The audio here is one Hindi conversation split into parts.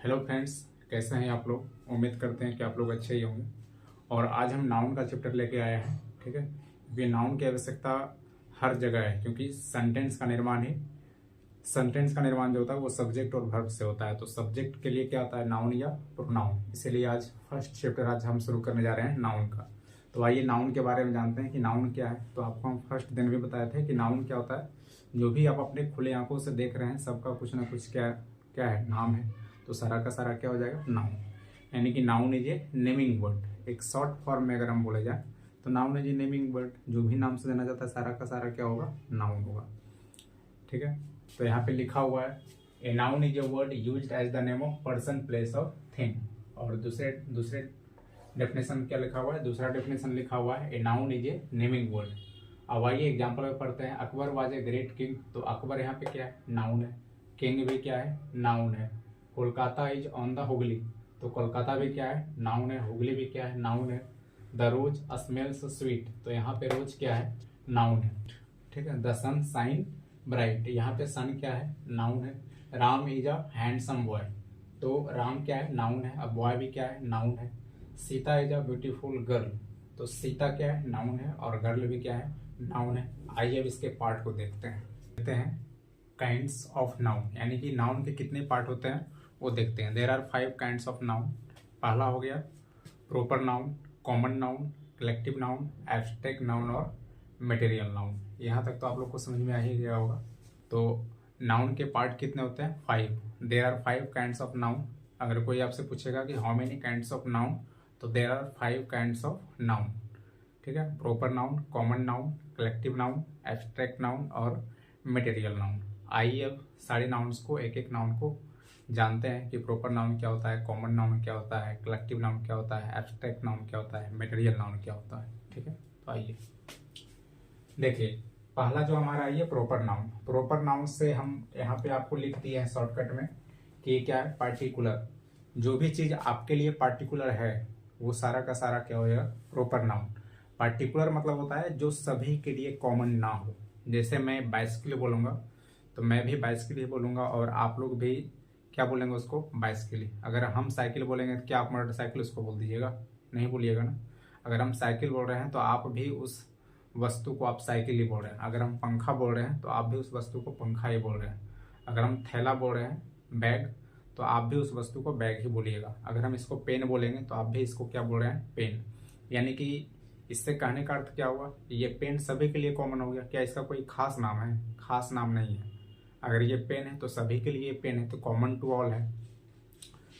हेलो फ्रेंड्स, कैसे हैं आप लोग। उम्मीद करते हैं कि आप लोग अच्छे ही होंगे। और आज हम नाउन का चैप्टर लेके आए हैं। ठीक है, ये नाउन की आवश्यकता हर जगह है, क्योंकि सेंटेंस का निर्माण जो होता है वो सब्जेक्ट और वर्ब से होता है। तो सब्जेक्ट के लिए क्या होता है, नाउन या प्रोनाउन। इसीलिए आज फर्स्ट चैप्टर आज हम शुरू करने जा रहे हैं नाउन का। तो आइए नाउन के बारे में जानते हैं कि नाउन क्या है। तो आपको हम फर्स्ट दिन भी बताए थे कि नाउन क्या होता है। जो भी आप अपने खुले आंखों से देख रहे हैं सबका कुछ ना कुछ क्या क्या है, नाम है। तो सारा का सारा क्या हो जाएगा, नाउन। यानी कि noun is A naming word. एक शॉर्ट फॉर्म में अगर हम बोले जाए तो noun is A naming word. जो भी नाम से जाना जाता है सारा का सारा क्या होगा, नाउन होगा। ठीक है, तो यहाँ पे लिखा हुआ है a noun is a word used as the name of person, place और थिंग। और दूसरे दूसरे डेफिनेशन क्या लिखा हुआ है, दूसरा डेफिनेशन लिखा हुआ है a noun is A naming word. अब आइए एग्जाम्पल में पढ़ते हैं। Akbar was a great king. तो अकबर यहाँ पे क्या है, नाउन है। किंग भी क्या है, नाउन है। Kolkata is on the Hooghly. तो कोलकाता भी क्या है, नाउन है। हुगली भी क्या है, नाउन है। The rose smells sweet. तो यहाँ पे रोज क्या है, नाउन है। ठीक है, द सन शाइन ब्राइट। यहाँ पे सन क्या है, नाउन है। Ram is a handsome boy. तो राम क्या है, नाउन है। अब बॉय भी क्या है, नाउन है। Sita is a beautiful girl. तो सीता क्या है, नाउन है। और गर्ल भी क्या है, नाउन है। आइए अब इसके पार्ट को देखते हैं काइंड्स ऑफ नाउन, यानी कि नाउन के कितने पार्ट होते हैं वो देखते हैं। There are 5 kinds of noun. पहला हो गया proper noun, common noun, collective noun, abstract noun और मटेरियल नाउन। यहाँ तक तो आप लोग को समझ में आ ही गया होगा। तो नाउन के पार्ट कितने होते हैं, 5। There are 5 kinds of noun. अगर कोई आपसे पूछेगा कि how many kinds of noun, तो there are 5 kinds of noun. ठीक है, proper noun, common noun, collective noun, abstract noun और मटेरियल नाउन। आइए अब सारे नाउन्स को, एक एक नाउन को जानते हैं कि प्रॉपर नाउन क्या होता है, कॉमन नाउन क्या होता है, कलेक्टिव नाउन क्या होता है, एब्स्ट्रैक्ट नाउन क्या होता है, मटेरियल नाउन क्या होता है। ठीक है, तो आइए देखिए। पहला जो हमारा आइए प्रॉपर नाउन। प्रॉपर नाउन से हम यहाँ पे आपको लिख दिए हैं शॉर्टकट में कि ये क्या है, पार्टिकुलर। जो भी चीज आपके लिए पार्टिकुलर है वो सारा का सारा क्या हो जाएगा, प्रॉपर नाउन। पार्टिकुलर मतलब होता है जो सभी के लिए कॉमन ना हो। जैसे मैं बाइसिकल बोलूंगा तो मैं भी बाइसिकल ही बोलूंगा और आप लोग भी क्या बोलेंगे उसको, बाइसिकल। अगर हम साइकिल बोलेंगे तो क्या आप मोटरसाइकिल उसको बोल दीजिएगा, नहीं बोलिएगा ना। अगर हम साइकिल बोल रहे हैं तो आप भी उस वस्तु को आप साइकिल ही बोल रहे हैं। अगर हम पंखा बोल रहे हैं तो आप भी उस वस्तु को पंखा ही बोल रहे हैं। अगर हम थैला बोल रहे हैं, बैग, तो आप भी उस वस्तु को बैग ही बोलिएगा। अगर हम इसको पेन बोलेंगे तो आप भी इसको क्या बोल रहे हैं, पेन। यानी कि इससे कहने का अर्थ क्या हुआ, ये पेन सभी के लिए कॉमन हो गया। क्या इसका कोई खास नाम है, खास नाम नहीं है। अगर ये पेन है तो सभी के लिए पेन है, तो कॉमन टू ऑल है।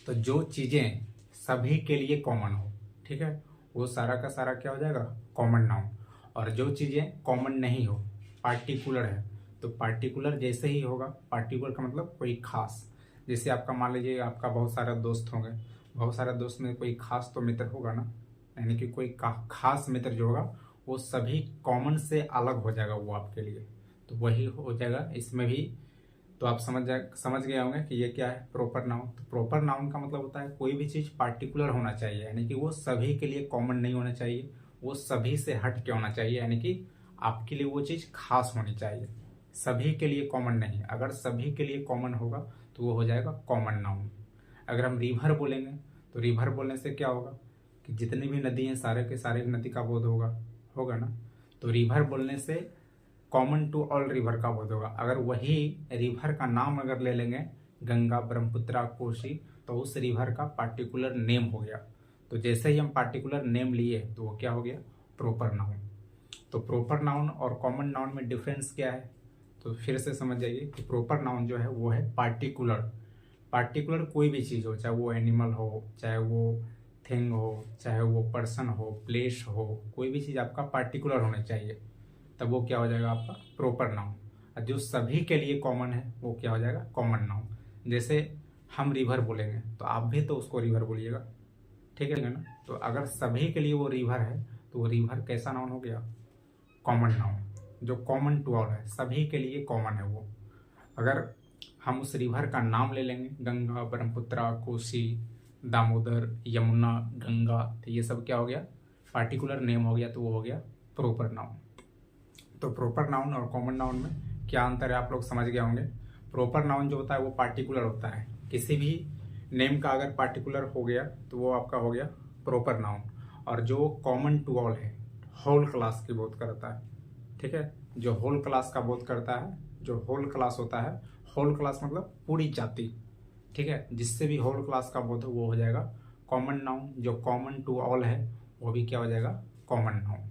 तो जो चीजें सभी के लिए कॉमन हो, ठीक है, वो सारा का सारा क्या हो जाएगा, कॉमन नाउन। और जो चीजें कॉमन नहीं हो, पार्टिकुलर है, तो पार्टिकुलर जैसे ही होगा। पार्टिकुलर का मतलब कोई खास। जैसे आपका मान लीजिए आपका बहुत सारे दोस्त होंगे, बहुत सारे दोस्त में कोई खास तो मित्र होगा ना। यानी कि कोई खास मित्र जो होगा वो सभी कॉमन से अलग हो जाएगा वो आपके लिए, तो वही हो जाएगा इसमें भी। तो आप समझ गए होंगे कि ये क्या है, प्रॉपर नाउन। तो प्रॉपर नाउन का मतलब होता है कोई भी चीज पार्टिकुलर होना चाहिए, यानी कि वो सभी के लिए कॉमन नहीं होना चाहिए, वो सभी से हट के होना चाहिए। यानी कि आपके लिए वो चीज खास होनी चाहिए, सभी के लिए कॉमन नहीं। अगर सभी के लिए कॉमन होगा तो वो हो जाएगा कॉमन नाउन। अगर हम रिवर बोलेंगे तो रिवर बोलने से क्या होगा कि जितनी भी नदी हैं सारे के सारे नदी का बोध होगा ना। तो रिवर बोलने से कॉमन टू ऑल रिवर का बोध होगा। अगर वही रिवर का नाम अगर ले लेंगे, गंगा, ब्रह्मपुत्रा, कोसी, तो उस रिवर का पार्टिकुलर नेम हो गया। तो जैसे ही हम पार्टिकुलर नेम लिए तो वो क्या हो गया, प्रॉपर नाउन। तो प्रॉपर नाउन और कॉमन नाउन में डिफरेंस क्या है, तो फिर से समझ जाइए कि प्रॉपर नाउन जो है वो है पार्टिकुलर। पार्टिकुलर कोई भी चीज़ हो, चाहे वो एनिमल हो, चाहे वो थिंग हो, चाहे वो पर्सन हो, प्लेस हो, कोई भी चीज़ आपका पार्टिकुलर होना चाहिए, तब वो क्या हो जाएगा आपका प्रॉपर नाउन। और जो सभी के लिए कॉमन है वो क्या हो जाएगा, कॉमन नाउन। जैसे हम रिवर बोलेंगे तो आप भी तो उसको रिवर बोलिएगा, ठीक है ना। तो अगर सभी के लिए वो रिवर है तो वो रिवर कैसा नाउन हो गया, कॉमन नाउन। जो कॉमन टू ऑल है, सभी के लिए कॉमन है वो। अगर हम उस रिवर का नाम ले लेंगे, गंगा, ब्रह्मपुत्रा, कोसी, दामोदर, यमुना, गंगा, तो ये सब क्या हो गया, पार्टिकुलर नेम हो गया, तो वो हो गया प्रॉपर नाउन। तो प्रॉपर नाउन और कॉमन नाउन में क्या अंतर है आप लोग समझ गए होंगे। प्रॉपर नाउन जो होता है वो पार्टिकुलर होता है, किसी भी नेम का अगर पार्टिकुलर हो गया तो वो आपका हो गया प्रॉपर नाउन। और जो कॉमन टू ऑल है, होल क्लास की बोध करता है, ठीक है, जो होल क्लास का बोध करता है, जो होल क्लास होता है, होल क्लास मतलब पूरी जाति, ठीक है, जिससे भी होल क्लास का बोध हो वो हो जाएगा कॉमन नाउन। जो कॉमन टू ऑल है वो भी क्या हो जाएगा, कॉमन नाउन,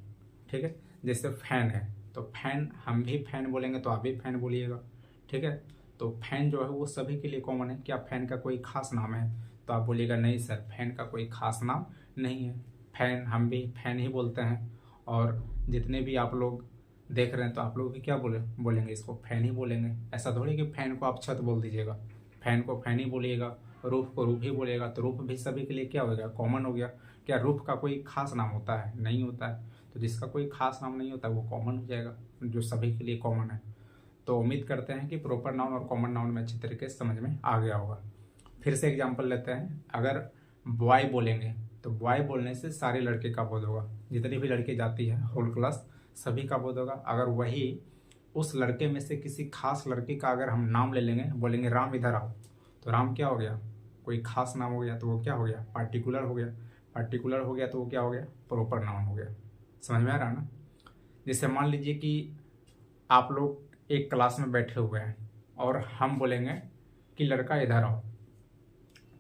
ठीक है। जैसे फैन है तो फैन, हम भी फैन बोलेंगे तो आप भी फैन बोलिएगा, ठीक है। तो फैन जो है वो सभी के लिए कॉमन है। क्या फैन का कोई खास नाम है? तो आप बोलिएगा नहीं सर, फैन का कोई खास नाम नहीं है, फैन हम भी फैन ही बोलते हैं। और जितने भी आप लोग देख रहे हैं तो आप लोग भी क्या बोलेंगे, इसको फैन ही बोलेंगे। ऐसा थोड़ी कि फैन को आप छत बोल दीजिएगा, फैन को फैन ही बोलिएगा, रूफ को रूफ ही बोलिएगा। तो रूफ भी सभी के लिए क्या हो गया, कॉमन हो गया। क्या रूफ का कोई खास नाम होता है? नहीं होता है। तो जिसका कोई खास नाम नहीं होता वो कॉमन हो जाएगा, जो सभी के लिए कॉमन है। तो उम्मीद करते हैं कि प्रॉपर नाउन और कॉमन नाउन में अच्छी तरीके से समझ में आ गया होगा। फिर से एग्जांपल लेते हैं। अगर बॉय बोलेंगे तो बॉय बोलने से सारे लड़के का बोध होगा, जितनी भी लड़की जाती है होल क्लास सभी का बोध होगा। अगर वही उस लड़के में से किसी खास लड़की का अगर हम नाम ले लेंगे, बोलेंगे राम इधर आओ, तो राम क्या हो गया, कोई खास नाम हो गया, तो वो क्या हो गया, पार्टिकुलर हो गया। पार्टिकुलर हो गया तो वो क्या हो गया, प्रॉपर नाउन हो गया। समझ में आ रहा ना? जैसे मान लीजिए कि आप लोग एक क्लास में बैठे हुए हैं और हम बोलेंगे कि लड़का इधर आओ,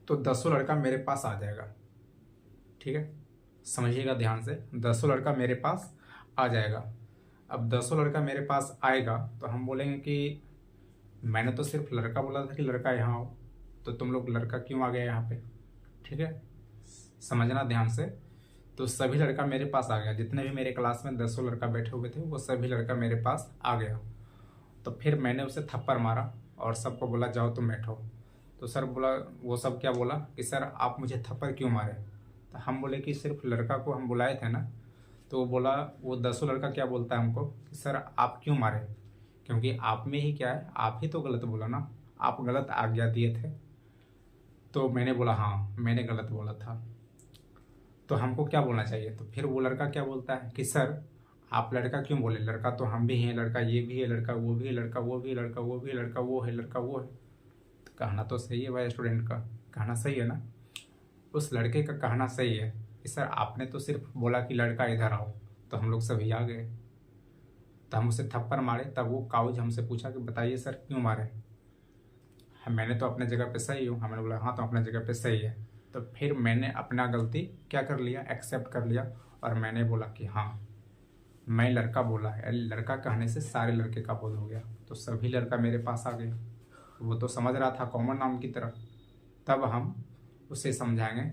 तो 10 लड़का मेरे पास आ जाएगा, ठीक है। समझिएगा ध्यान से, 10 लड़का मेरे पास आ जाएगा। अब 10 लड़का मेरे पास आएगा तो हम बोलेंगे कि मैंने तो सिर्फ लड़का बोला था कि लड़का यहाँ आओ, तो तुम लोग लड़का क्यों आ गए यहाँ पे, ठीक है। समझना ध्यान से। तो सभी लड़का मेरे पास आ गया, जितने भी मेरे क्लास में 10 लड़का बैठे हुए थे वो सभी लड़का मेरे पास आ गया। तो फिर मैंने उसे थप्पड़ मारा और सबको बोला जाओ तुम बैठो। तो सर बोला, वो सब क्या बोला कि सर आप मुझे थप्पड़ क्यों मारे? तो हम बोले कि सिर्फ लड़का को हम बुलाए थे ना। तो वो बोला, वो 10 लड़का क्या बोलता है हमको कि सर आप क्यों मारे, क्योंकि आप में ही क्या है, आप ही तो गलत बोला ना, आप गलत आज्ञा दिए थे। तो मैंने बोला हाँ मैंने गलत बोला था। तो हमको क्या बोलना चाहिए? तो फिर वो लड़का क्या बोलता है कि सर आप लड़का क्यों बोले, लड़का तो हम भी हैं, लड़का ये भी है, लड़का वो भी है, लड़का वो भी है, लड़का वो भी है, लड़का वो है, लड़का वो है। तो कहना तो सही है भाई, स्टूडेंट का कहना सही है ना, उस लड़के का कहना सही है कि सर आपने तो सिर्फ बोला कि लड़का इधर आओ, तो हम लोग सभी आ गए। तो हम उसे थप्पड़ मारे। तब वो काउज हमसे पूछा कि बताइए सर क्यों मारे? मैंने तो अपने जगह पे सही हूँ। हमने बोला हाँ तो अपने जगह पे सही है। तो फिर मैंने अपना गलती क्या कर लिया, एक्सेप्ट कर लिया, और मैंने बोला कि हाँ मैं लड़का बोला है। लड़का कहने से सारे लड़के का बोध हो गया, तो सभी लड़का मेरे पास आ गए। वो तो समझ रहा था कॉमन नाउन की तरफ। तब हम उसे समझाएंगे,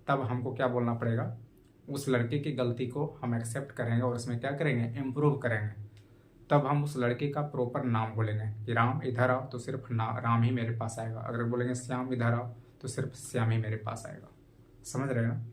तब हमको क्या बोलना पड़ेगा, उस लड़के की गलती को हम एक्सेप्ट करेंगे और उसमें क्या करेंगे, इम्प्रूव करेंगे। तब हम उस लड़के का प्रॉपर नाम बोलेंगे कि राम इधर आओ, तो सिर्फ राम ही मेरे पास आएगा। अगर बोलेंगे श्याम इधर आओ तो सिर्फ श्याम ही मेरे पास आएगा। समझ रहे हैं ना?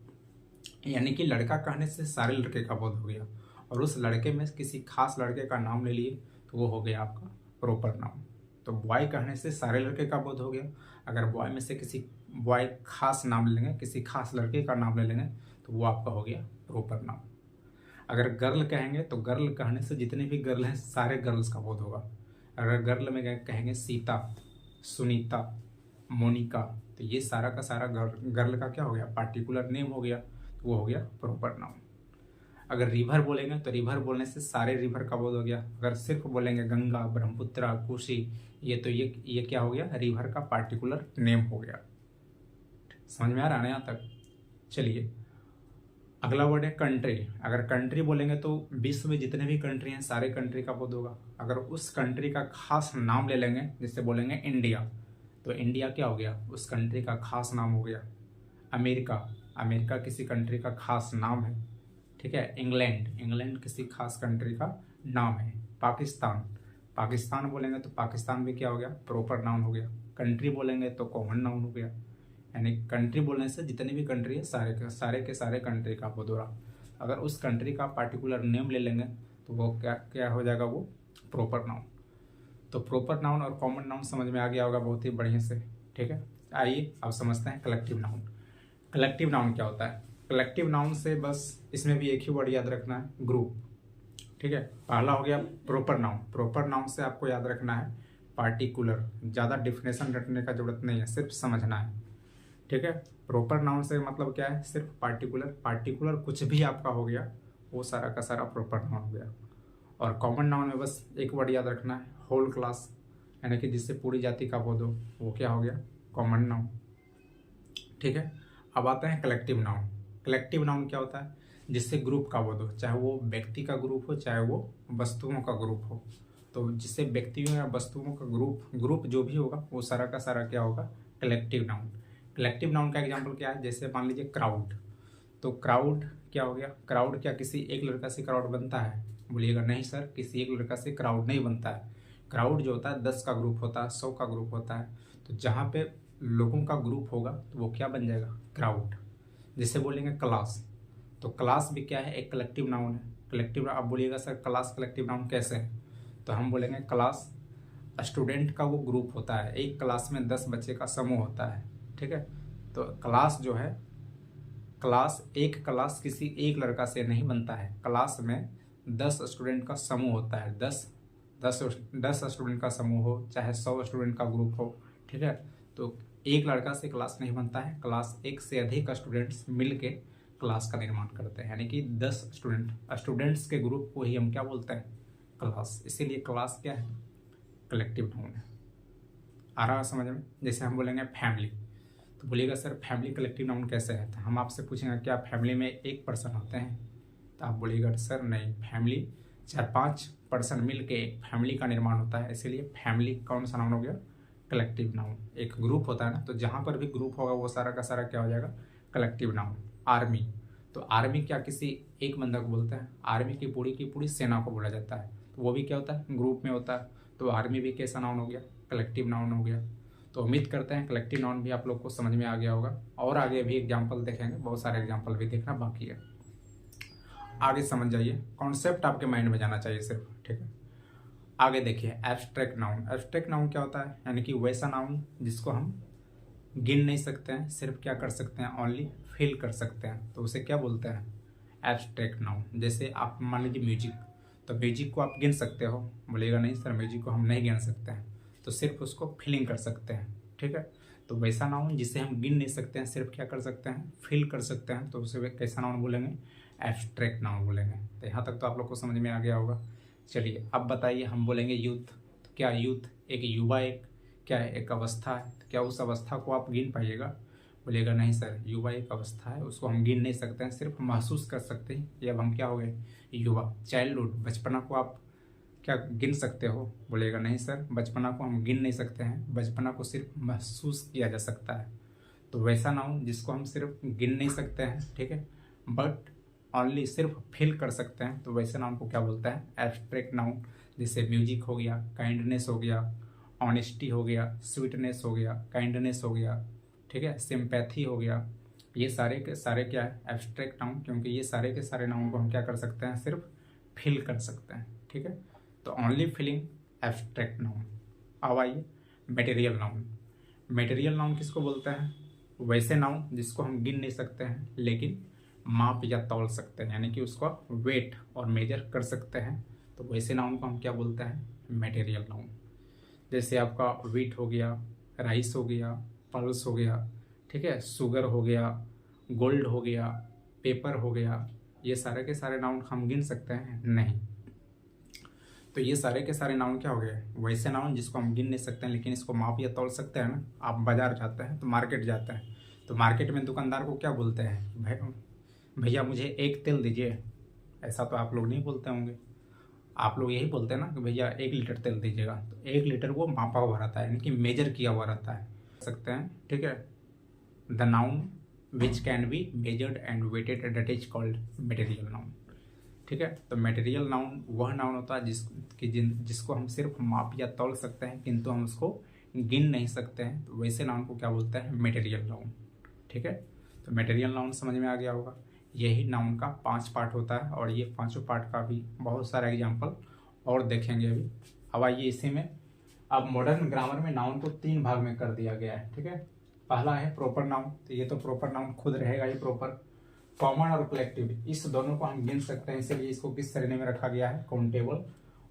यानी कि लड़का कहने से सारे लड़के का बोध हो गया, और उस लड़के में किसी खास लड़के का नाम ले लिए तो वो हो गया आपका प्रॉपर नाउन। तो बॉय कहने से सारे लड़के का बोध हो गया। अगर बॉय में से किसी बॉय खास नाम ले लेंगे, किसी खास लड़के का नाम ले लेंगे, तो वो आपका हो गया प्रॉपर नाउन। अगर गर्ल कहेंगे तो गर्ल कहने से जितने भी गर्ल हैं सारे गर्ल्स का बोध होगा। अगर गर्ल में कहेंगे सीता, सुनीता, मोनिका, तो ये सारा का सारा गर्ल का क्या हो गया, पार्टिकुलर नेम हो गया, तो वो हो गया प्रॉपर नाउन। अगर रिवर बोलेंगे तो रिवर बोलने से सारे रिवर का बोध हो गया। अगर सिर्फ बोलेंगे गंगा, ब्रह्मपुत्र, कोसी, ये तो ये क्या हो गया, रिवर का पार्टिकुलर नेम हो गया। समझ में आ रहा है यहाँ तक? चलिए अगला वर्ड है कंट्री। अगर कंट्री बोलेंगे तो विश्व में जितने भी कंट्री हैं सारे कंट्री का बोध होगा। अगर उस कंट्री का खास नाम ले लेंगे, जैसे बोलेंगे इंडिया, तो इंडिया क्या हो गया, उस कंट्री का खास नाम हो गया। अमेरिका, अमेरिका किसी कंट्री का खास नाम है, ठीक है। इंग्लैंड, इंग्लैंड किसी खास कंट्री का नाम है। पाकिस्तान, पाकिस्तान बोलेंगे तो पाकिस्तान भी क्या हो गया, प्रॉपर नाउन हो गया। कंट्री बोलेंगे तो कॉमन नाउन हो गया। यानी कंट्री बोलने से जितनी भी कंट्री है सारे के सारे कंट्री का बोध हो रहा। अगर उस कंट्री का पार्टिकुलर नेम ले लेंगे तो वो क्या हो जाएगा, वो प्रॉपर नाउन। तो प्रॉपर नाउन और कॉमन नाउन समझ में आ गया होगा बहुत ही बढ़िया से, ठीक है। आइए अब समझते हैं कलेक्टिव नाउन। कलेक्टिव नाउन क्या होता है? कलेक्टिव नाउन से बस इसमें भी एक ही वर्ड याद रखना है, ग्रुप, ठीक है। पहला हो गया प्रॉपर नाउन। प्रॉपर नाउन से आपको याद रखना है पार्टिकुलर, ज़्यादा डिफिनेशन रटने का जरूरत नहीं है, सिर्फ समझना है। ठीक है। प्रॉपर नाउन से मतलब क्या है, सिर्फ पार्टिकुलर कुछ भी आपका हो गया वो सारा का सारा प्रॉपर नाउन हो गया। और कॉमन नाउन में बस एक वर्ड याद रखना है, होल क्लास, यानी कि जिससे पूरी जाति का बोध हो, वो क्या हो गया, कॉमन नाउन। ठीक है। अब आते हैं कलेक्टिव नाउन। कलेक्टिव नाउन क्या होता है, जिससे ग्रुप का बोध हो, चाहे वो व्यक्ति का ग्रुप हो चाहे वो वस्तुओं का ग्रुप हो। तो जिससे व्यक्तियों या वस्तुओं का ग्रुप जो भी होगा वो सारा का सारा क्या होगा, कलेक्टिव नाउन। कलेक्टिव नाउन का एग्जाम्पल क्या है, जैसे मान लीजिए क्राउड। तो क्राउड क्या हो गया, क्राउड क्या किसी एक लड़का से क्राउड बनता है, बोलिएगा नहीं सर, किसी एक लड़का से क्राउड नहीं बनता है। क्राउड जो होता है 10 का ग्रुप होता है, 100 का ग्रुप होता है। तो जहाँ पे लोगों का ग्रुप होगा तो वो क्या बन जाएगा, क्राउड। जैसे बोलेंगे क्लास, तो क्लास भी क्या है, एक कलेक्टिव नाउन है। कलेक्टिव, आप बोलिएगा सर क्लास कलेक्टिव नाउन कैसे है, तो हम बोलेंगे क्लास स्टूडेंट का वो ग्रुप होता है, एक क्लास में 10 बच्चे का समूह होता है। ठीक है। तो क्लास जो है, एक क्लास किसी एक लड़का से नहीं बनता है, क्लास में 10 स्टूडेंट का समूह होता है। 10 स्टूडेंट का समूह हो चाहे 100 स्टूडेंट का ग्रुप हो। ठीक है। तो एक लड़का से क्लास नहीं बनता है, क्लास एक से अधिक स्टूडेंट्स मिल के क्लास का निर्माण करते हैं, यानी कि 10 स्टूडेंट्स के ग्रुप को ही हम क्या बोलते हैं, क्लास। इसीलिए क्लास क्या है, कलेक्टिव नाउन है। आ रहा है समझ में। जैसे हम बोलेंगे फैमिली, तो बोलिएगा सर फैमिली कलेक्टिव नाउन कैसे है, तो हम आपसे पूछेंगे क्या फैमिली में एक पर्सन होते हैं, तो आप बोलिएगा सर नहीं, फैमिली 4-5 पर्सन मिल के एक फैमिली का निर्माण होता है, इसीलिए फैमिली कौन सा नाउन हो गया, कलेक्टिव नाउन। एक ग्रुप होता है ना, तो जहाँ पर भी ग्रुप होगा वो सारा का सारा क्या हो जाएगा, कलेक्टिव नाउन। आर्मी, तो आर्मी क्या किसी एक बंदा को बोलता है, आर्मी की पूरी सेना को बोला जाता है, तो वो भी क्या होता है, ग्रुप में होता है। तो आर्मी भी कैसा नाउन हो गया, कलेक्टिव नाउन हो गया। तो उम्मीद करते हैं कलेक्टिव नाउन भी आप लोग को समझ में आ गया होगा, और आगे भी एग्जाम्पल देखेंगे, बहुत सारे एग्जाम्पल भी देखना बाकी है। आगे समझ जाइए, कॉन्सेप्ट आपके माइंड में जाना चाहिए सिर्फ। ठीक है। आगे देखिए एब्स्ट्रैक्ट नाउन। एब्स्ट्रैक्ट नाउन क्या होता है, यानी कि वैसा नाउन जिसको हम गिन नहीं सकते हैं, सिर्फ क्या कर सकते हैं, ओनली फील कर सकते हैं, तो उसे क्या बोलते हैं, एब्स्ट्रैक्ट नाउन। जैसे आप मान लीजिए म्यूजिक, तो म्यूजिक को आप गिन सकते हो, बोलेगा नहीं सर म्यूजिक को हम नहीं गिन सकते हैं, तो सिर्फ उसको फीलिंग कर सकते हैं। ठीक है। तो वैसा नाउन जिसे हम गिन नहीं सकते हैं, सिर्फ क्या कर सकते हैं, फील कर सकते हैं, तो उसे कैसा नाउन बोलेंगे, एब्स्ट्रैक्ट नाउन बोलेंगे। तो यहाँ तक तो आप लोग को समझ में आ गया होगा। चलिए अब बताइए, हम बोलेंगे यूथ, तो क्या यूथ एक युवा, एक क्या है, एक अवस्था है, तो क्या उस अवस्था को आप गिन पाइएगा, बोलेगा नहीं सर युवा एक अवस्था है, उसको हम गिन नहीं सकते हैं, सिर्फ महसूस कर सकते हैं। ये अब हम क्या हो गए, युवा। चाइल्डहुड, बचपना को आप क्या गिन सकते हो, बोलेगा नहीं सर बचपना को हम गिन नहीं सकते हैं, बचपना को सिर्फ महसूस किया जा सकता है। तो वैसा नाउन जिसको हम सिर्फ गिन नहीं सकते हैं, ठीक है, बट ओनली सिर्फ फील कर सकते हैं, तो वैसे नाउन को क्या बोलता है, एब्स्ट्रैक्ट नाउन। जैसे म्यूजिक हो गया, काइंडनेस हो गया, ऑनेस्टी हो गया, स्वीटनेस हो गया, काइंडनेस हो गया, ठीक है, सिंपैथी हो गया। ये सारे के सारे क्या है, एब्स्ट्रैक्ट नाउन, क्योंकि ये सारे के सारे नाउन को हम क्या कर सकते हैं, सिर्फ फील कर सकते हैं। ठीक है। तो ओनली फीलिंग, एब्स्ट्रैक्ट नाउन। अब आइए मटेरियल नाउन। मटेरियल नाउन किसको बोलते हैं, वैसे नाउन जिसको हम गिन नहीं सकते हैं लेकिन माप या तौल सकते हैं, यानी कि उसको वेट और मेजर कर सकते हैं, तो वैसे नाउन को हम क्या बोलते हैं, मटेरियल नाउन। जैसे आपका वीट हो गया, राइस हो गया, पल्स हो गया, ठीक है, शुगर हो गया, गोल्ड हो गया, पेपर हो गया, ये सारे के सारे नाउन हम गिन सकते हैं, नहीं। तो ये सारे के सारे नाउन क्या हो गए, वैसे नाउन जिसको हम गिन नहीं सकते हैं लेकिन इसको माप या तौल सकते हैं ना। आप बाजार जाते हैं तो मार्केट जाते हैं, तो मार्केट में दुकानदार को क्या बोलते हैं, भैया मुझे एक तेल दीजिए, ऐसा तो आप लोग नहीं बोलते होंगे। आप लोग यही बोलते हैं ना कि भैया 1 लीटर तेल दीजिएगा, तो 1 लीटर वो मापा हुआ रहता है, यानी कि मेजर किया हुआ रहता है, सकते हैं। ठीक है। The noun which can be measured and weighted that is called material noun. ठीक है। तो मटेरियल नाउन वह नाउन होता है जिसको हम सिर्फ माप या तौल सकते हैं किंतु हम उसको गिन नहीं सकते हैं, तो वैसे नाउन को क्या बोलते हैं, मटेरियल नाउन। ठीक है। तो मटेरियल नाउन समझ में आ गया होगा। यही नाउन का 5 पार्ट होता है, और ये 5 पार्ट का भी बहुत सारा एग्जाम्पल और देखेंगे अभी। अब आइए इसी में, अब मॉडर्न ग्रामर में नाउन को 3 भाग में कर दिया गया है। ठीक है। पहला है प्रॉपर नाउन, तो ये तो प्रॉपर नाउन खुद रहेगा, ये प्रॉपर। कॉमन और कलेक्टिव, इस दोनों को हम गिन सकते हैं, इसलिए इसको किस श्रेणी में रखा गया है, काउंटेबल।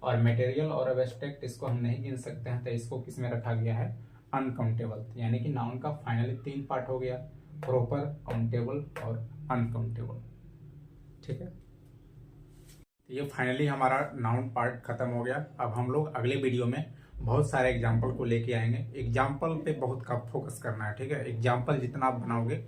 और मटेरियल और एब्स्ट्रैक्ट इसको हम नहीं गिन सकते हैं, तो इसको किस में रखा गया है, अनकाउंटेबल, यानी कि नाउन का फाइनली 3 पार्ट हो गया, प्रॉपर, काउंटेबल और अनकाउंटेबल। ठीक है, ये फाइनली हमारा नाउन पार्ट खत्म हो गया। अब हम लोग अगले वीडियो में बहुत सारे एग्जाम्पल को लेके आएंगे। एग्जाम्पल पे बहुत कम फोकस करना है, ठीक है। एग्जाम्पल जितना आप बनाओगे,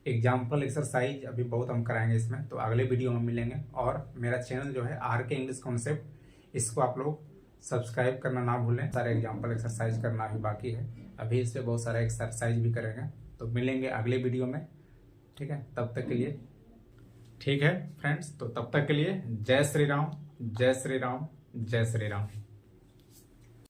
एग्जाम्पल एक्सरसाइज अभी बहुत हम कराएंगे इसमें, तो अगले वीडियो में मिलेंगे। और मेरा चैनल जो है RK इंग्लिश कॉन्सेप्ट, इसको आप लोग सब्सक्राइब करना ना भूलें। सारे एग्जाम्पल एक्सरसाइज करना अभी बाकी है, अभी इस पे बहुत सारा एक्सरसाइज भी करेंगे। तो मिलेंगे अगले वीडियो में, ठीक है। तब तक के लिए ठीक है फ्रेंड्स, तो तब तक के लिए जय श्री राम, जय श्री राम, जय श्री राम।